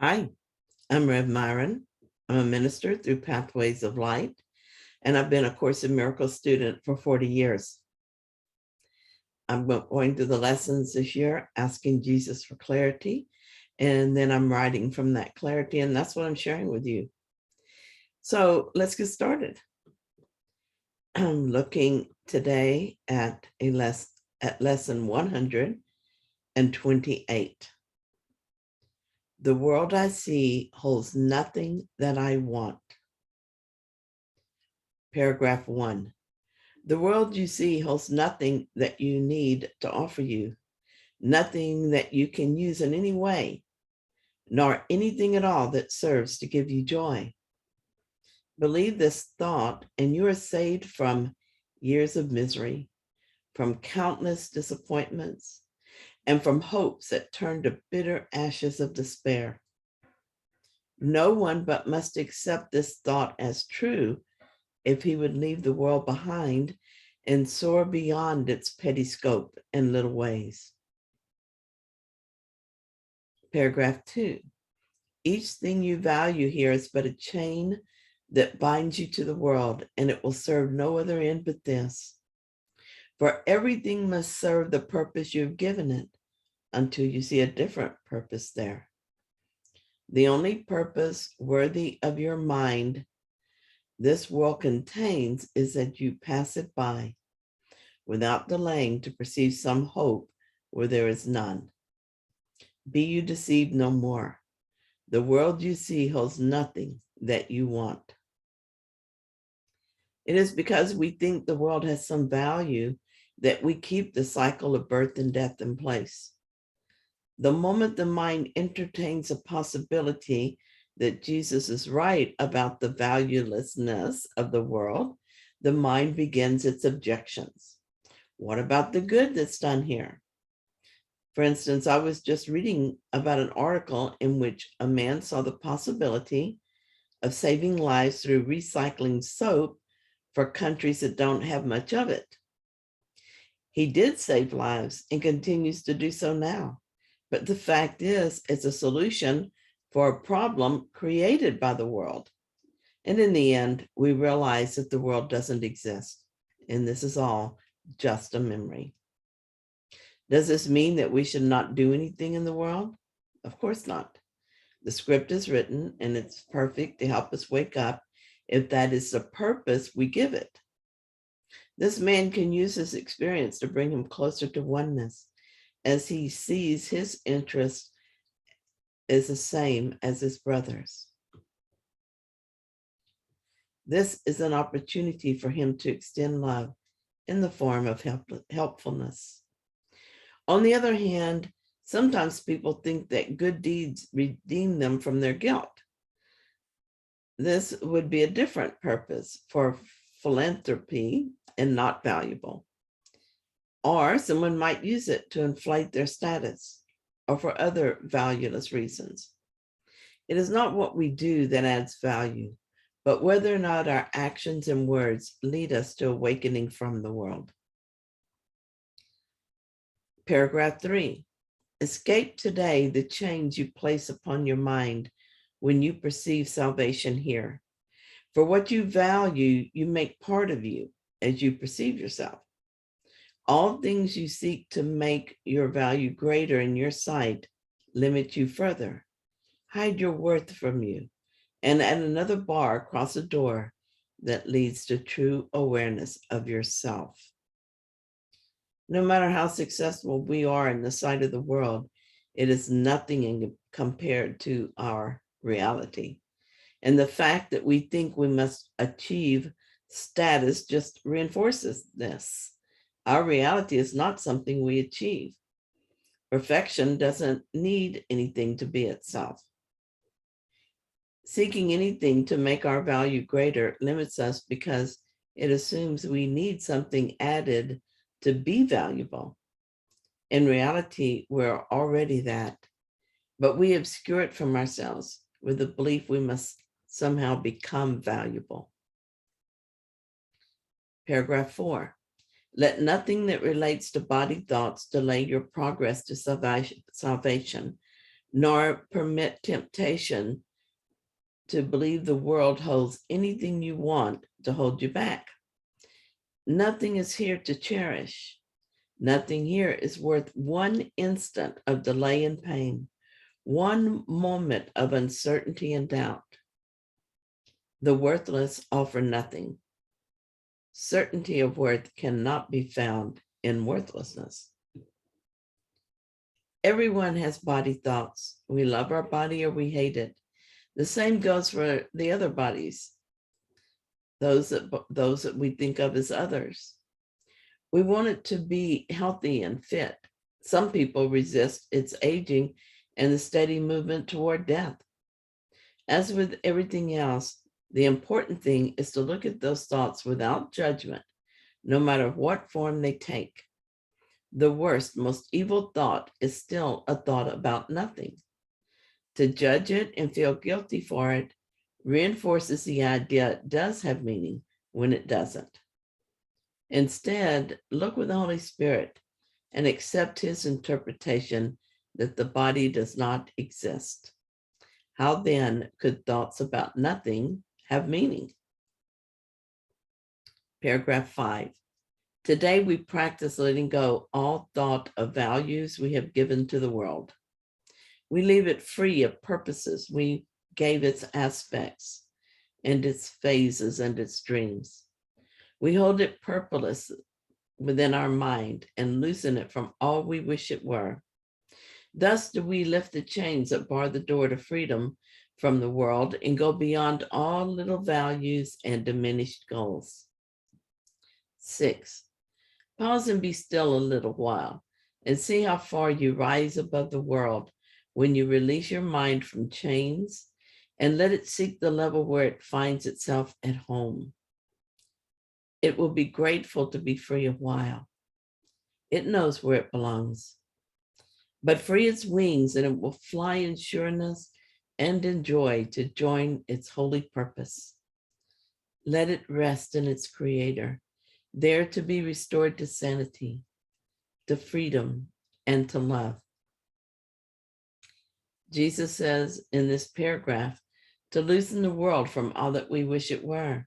Hi, I'm Rev Myron. I'm a minister through Pathways of Light, and I've been a Course in Miracles student for 40 years. I'm going through the lessons this year, asking Jesus for clarity, and then I'm writing from that clarity, and that's what I'm sharing with you. So let's get started. I'm looking today at lesson 128. The world I see holds nothing that I want. Paragraph 1. The world you see holds nothing that you need to offer you, nothing that you can use in any way, nor anything at all that serves to give you joy. Believe this thought, and you are saved from years of misery, from countless disappointments, and from hopes that turn to bitter ashes of despair. No one but must accept this thought as true if he would leave the world behind and soar beyond its petty scope and little ways. Paragraph 2. Each thing you value here is but a chain that binds you to the world, and it will serve no other end but this. For everything must serve the purpose you've given it until you see a different purpose there. The only purpose worthy of your mind this world contains is that you pass it by without delaying to perceive some hope where there is none. Be you deceived no more. The world you see holds nothing that you want. It is because we think the world has some value that we keep the cycle of birth and death in place. The moment the mind entertains a possibility that Jesus is right about the valuelessness of the world, the mind begins its objections. What about the good that's done here? For instance, I was just reading about an article in which a man saw the possibility of saving lives through recycling soap for countries that don't have much of it. He did save lives and continues to do so now. But the fact is, it's a solution for a problem created by the world. And in the end, we realize that the world doesn't exist. And this is all just a memory. Does this mean that we should not do anything in the world? Of course not. The script is written and it's perfect to help us wake up if that is the purpose we give it. This man can use his experience to bring him closer to oneness as he sees his interest is the same as his brother's. This is an opportunity for him to extend love in the form of helpfulness. On the other hand, sometimes people think that good deeds redeem them from their guilt. This would be a different purpose for philanthropy and not valuable. Or someone might use it to inflate their status or for other valueless reasons. It is not what we do that adds value, but whether or not our actions and words lead us to awakening from the world. Paragraph 3. Escape today the chains you place upon your mind when you perceive salvation here. For what you value, you make part of you as you perceive yourself. All things you seek to make your value greater in your sight limit you further, hide your worth from you, and at another bar cross a door that leads to true awareness of yourself. No matter how successful we are in the sight of the world, it is nothing compared to our reality. And the fact that we think we must achieve status just reinforces this. Our reality is not something we achieve. Perfection doesn't need anything to be itself. Seeking anything to make our value greater limits us because it assumes we need something added to be valuable. In reality, we're already that, but we obscure it from ourselves with the belief we must somehow become valuable. Paragraph 4. Let nothing that relates to body thoughts delay your progress to salvation, nor permit temptation to believe the world holds anything you want to hold you back. Nothing is here to cherish. Nothing here is worth one instant of delay and pain, one moment of uncertainty and doubt. The worthless offer nothing. Certainty of worth cannot be found in worthlessness. Everyone has body thoughts. We love our body or we hate it. The same goes for the other bodies, those that we think of as others. We want it to be healthy and fit. Some people resist its aging and the steady movement toward death. As with everything else, the important thing is to look at those thoughts without judgment, no matter what form they take. The worst, most evil thought is still a thought about nothing. To judge it and feel guilty for it reinforces the idea it does have meaning when it doesn't. Instead, look with the Holy Spirit and accept his interpretation that the body does not exist. How then could thoughts about nothing have meaning? Paragraph 5. Today we practice letting go all thought of values we have given to the world. We leave it free of purposes we gave its aspects and its phases and its dreams. We hold it purposeless within our mind and loosen it from all we wish it were. Thus do we lift the chains that bar the door to freedom from the world and go beyond all little values and diminished goals. 6. Pause and be still a little while and see how far you rise above the world when you release your mind from chains and let it seek the level where it finds itself at home. It will be grateful to be free a while. It knows where it belongs. But free its wings and it will fly in sureness and in joy to join its holy purpose. Let it rest in its creator, there to be restored to sanity, to freedom, and to love. Jesus says in this paragraph to loosen the world from all that we wish it were.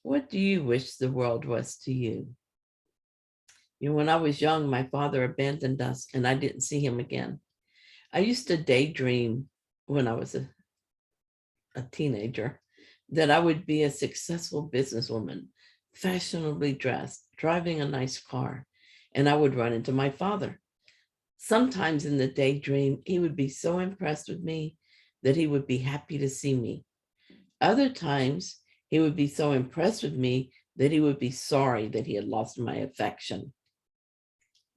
What do you wish the world was to you? You know, when I was young, my father abandoned us and I didn't see him again. I used to daydream when I was a teenager that I would be a successful businesswoman, fashionably dressed, driving a nice car, and I would run into my father. Sometimes in the daydream, he would be so impressed with me that he would be happy to see me. Other times, he would be so impressed with me that he would be sorry that he had lost my affection.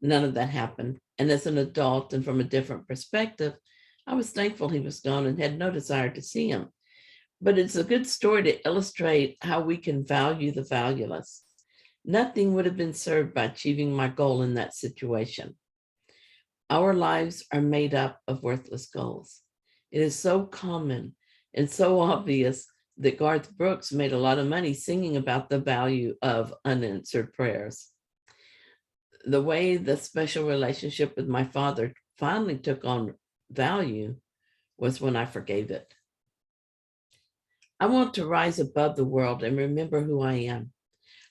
None of that happened. And as an adult and from a different perspective, I was thankful he was gone and had no desire to see him. But it's a good story to illustrate how we can value the valueless. Nothing would have been served by achieving my goal in that situation. Our lives are made up of worthless goals. It is so common and so obvious that Garth Brooks made a lot of money singing about the value of unanswered prayers. The way the special relationship with my father finally took on value was when I forgave it. I want to rise above the world and remember who I am.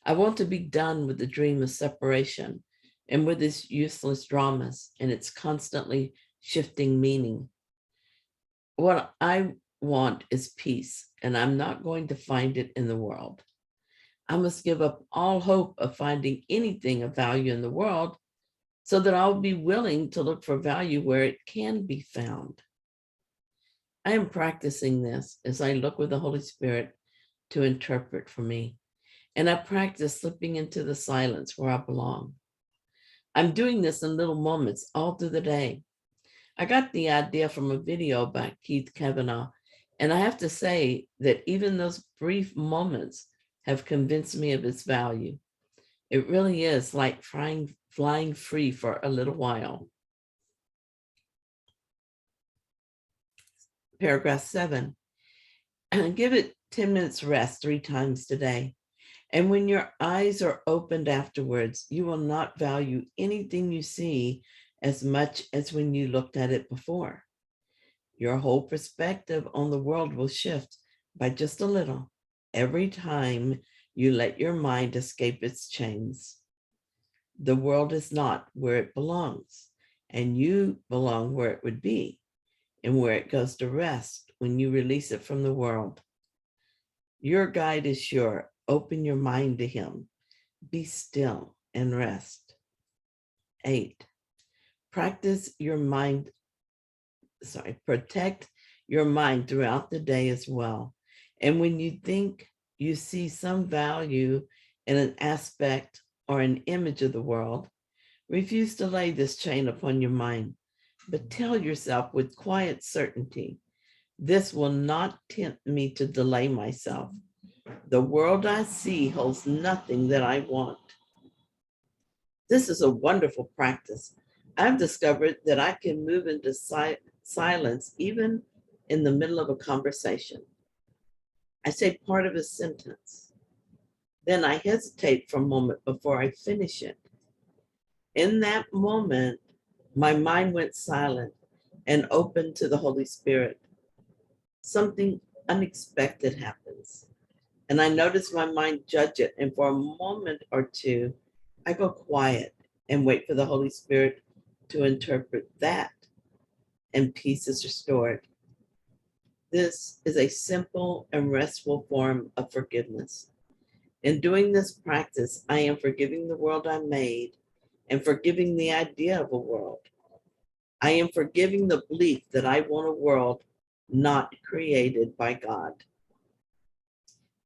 I want to be done with the dream of separation and with its useless dramas and its constantly shifting meaning. What I want is peace, and I'm not going to find it in the world. I must give up all hope of finding anything of value in the world so that I'll be willing to look for value where it can be found. I am practicing this as I look with the Holy Spirit to interpret for me, and I practice slipping into the silence where I belong. I'm doing this in little moments all through the day. I got the idea from a video by Keith Kavanaugh, and I have to say that even those brief moments have convinced me of its value. It really is like flying free for a little while. Paragraph 7, give it 10 minutes rest 3 times today. And when your eyes are opened afterwards, you will not value anything you see as much as when you looked at it before. Your whole perspective on the world will shift by just a little every time you let your mind escape its chains. The world is not where it belongs, and you belong where it would be and where it goes to rest when you release it from the world. Your guide is sure. Open your mind to him. Be still and rest. 8. Practice your mind, protect your mind throughout the day as well. And when you think you see some value in an aspect or an image of the world, refuse to lay this chain upon your mind, but tell yourself with quiet certainty, this will not tempt me to delay myself. The world I see holds nothing that I want. This is a wonderful practice. I've discovered that I can move into silence even in the middle of a conversation. I say part of a sentence. Then I hesitate for a moment before I finish it. In that moment, my mind went silent and open to the Holy Spirit. Something unexpected happens. And I notice my mind judge it. And for a moment or two, I go quiet and wait for the Holy Spirit to interpret that, and peace is restored. This is a simple and restful form of forgiveness. In doing this practice, I am forgiving the world I made and forgiving the idea of a world. I am forgiving the belief that I want a world not created by God.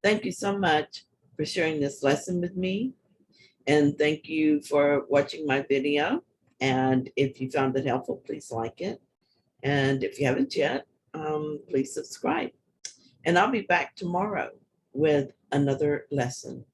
Thank you so much for sharing this lesson with me. And thank you for watching my video. And if you found it helpful, please like it. And if you haven't yet, please subscribe. And I'll be back tomorrow with another lesson.